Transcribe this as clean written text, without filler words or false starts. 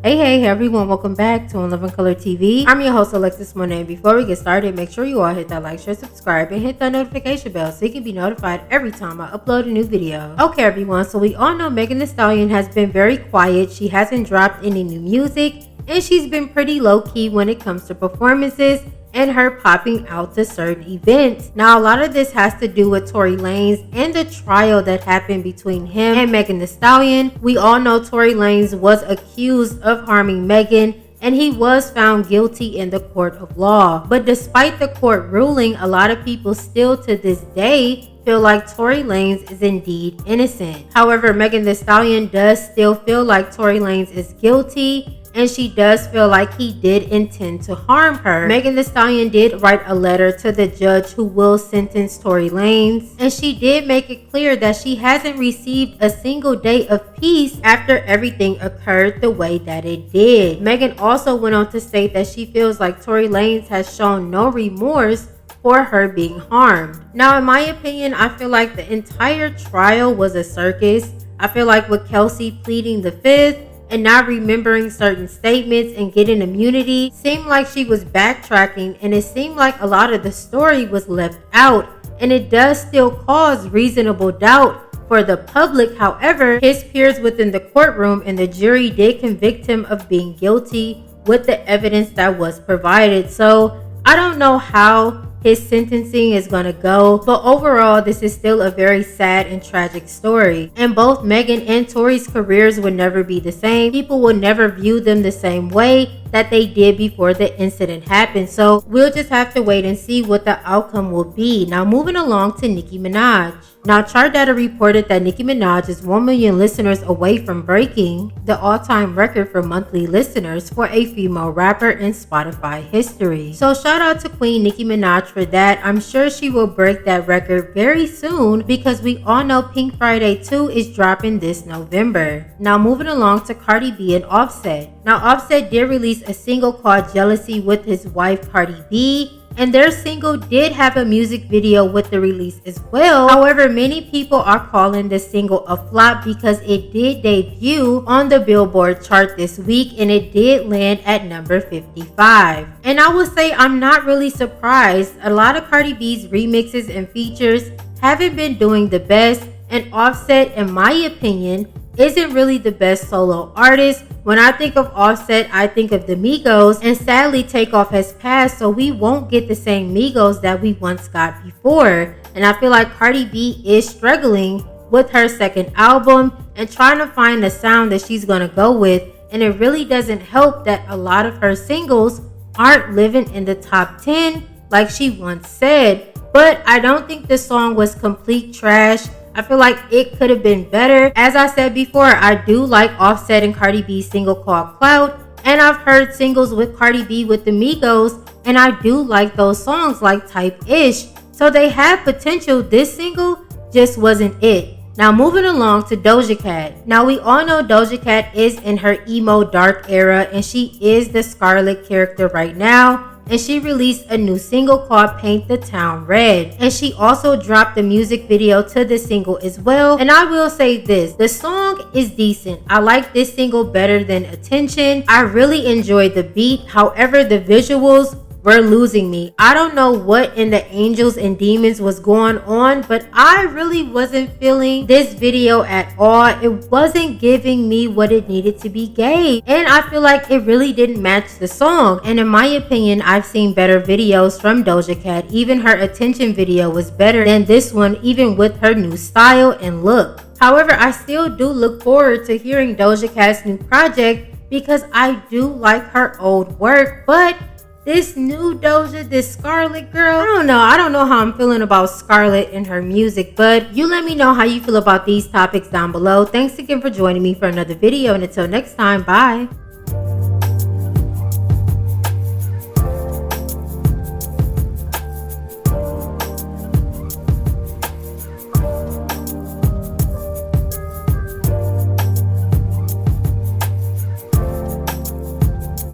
Hey everyone, welcome back to On Love and Color TV. I'm your host Alexis Monet. Before we get started, make sure you all hit that like, share, subscribe, and hit that notification bell so you can be notified every time I upload a new video. Okay everyone, so we all know Megan Thee Stallion has been very quiet. She hasn't dropped any new music and she's been pretty low-key when it comes to performances and her popping out to certain events. Now, a lot of this has to do with Tory Lanez and the trial that happened between him and Megan Thee Stallion. We all know Tory Lanez was accused of harming Megan, and he was found guilty in the court of law. But despite the court ruling, a lot of people still to this day feel like Tory Lanez is indeed innocent. However, Megan Thee Stallion does still feel like Tory Lanez is guilty, and she does feel like he did intend to harm her. Megan Thee Stallion did write a letter to the judge who will sentence Tory Lanez, and she did make it clear that she hasn't received a single day of peace after everything occurred the way that it did. Megan also went on to state that she feels like Tory Lanez has shown no remorse for her being harmed. Now, in my opinion, I feel like the entire trial was a circus. I feel like with Kelsey pleading the fifth and not remembering certain statements and getting immunity, seemed like she was backtracking, and it seemed like a lot of the story was left out, and it does still cause reasonable doubt for the public. However, his peers within the courtroom and the jury did convict him of being guilty with the evidence that was provided. So I don't know how his sentencing is going to go, but overall this is still a very sad and tragic story, and both Megan and Tory's careers will never be the same. People will never view them the same way that they did before the incident happened, so we'll just have to wait and see what the outcome will be. Now, moving along to Nicki Minaj. Now, chart data reported that Nicki Minaj is 1 million listeners away from breaking the all-time record for monthly listeners for a female rapper in Spotify history. So shout out to Queen Nicki Minaj for that. I'm sure she will break that record very soon, because we all know Pink Friday 2 is dropping this November. Now, moving along to Cardi B and Offset. Now, Offset did release a single called Jealousy with his wife Cardi B, and their single did have a music video with the release as well. However, many people are calling this single a flop because it did debut on the Billboard chart this week, and it did land at number 55. And I will say I'm not really surprised. A lot of Cardi B's remixes and features haven't been doing the best, and Offset, in my opinion, isn't really the best solo artist. When I think of Offset, I think of the Migos, and sadly Takeoff has passed, so we won't get the same Migos that we once got before. And I feel like Cardi B is struggling with her second album and trying to find the sound that she's gonna go with, and it really doesn't help that a lot of her singles aren't living in the top 10 like she once said. But I don't think the song was complete trash. I feel like it could have been better. As I said before, I do like Offset and Cardi B's single called Clout, and I've heard singles with Cardi B with the Migos, and I do like those songs like Type-ish. So they have potential. This single just wasn't it. Now, moving along to Doja Cat. Now, we all know Doja Cat is in her emo dark era, and she is the Scarlet character right now. And she released a new single called Paint the Town Red, and she also dropped a music video to the single as well. And I will say this, the song is decent. I like this single better than Attention. I really enjoyed the beat. However, the visuals were losing me. I don't know what in the angels and demons was going on, but I really wasn't feeling this video at all. It wasn't giving me what it needed to be gave, and I feel like it really didn't match the song. And in my opinion, I've seen better videos from Doja Cat. Even her Attention video was better than this one, even with her new style and look. However, I still do look forward to hearing Doja Cat's new project because I do like her old work, but this new Doja, this Scarlet girl, I don't know how I'm feeling about Scarlet and her music, but you let me know how you feel about these topics down below. Thanks again for joining me for another video, and until next time, bye.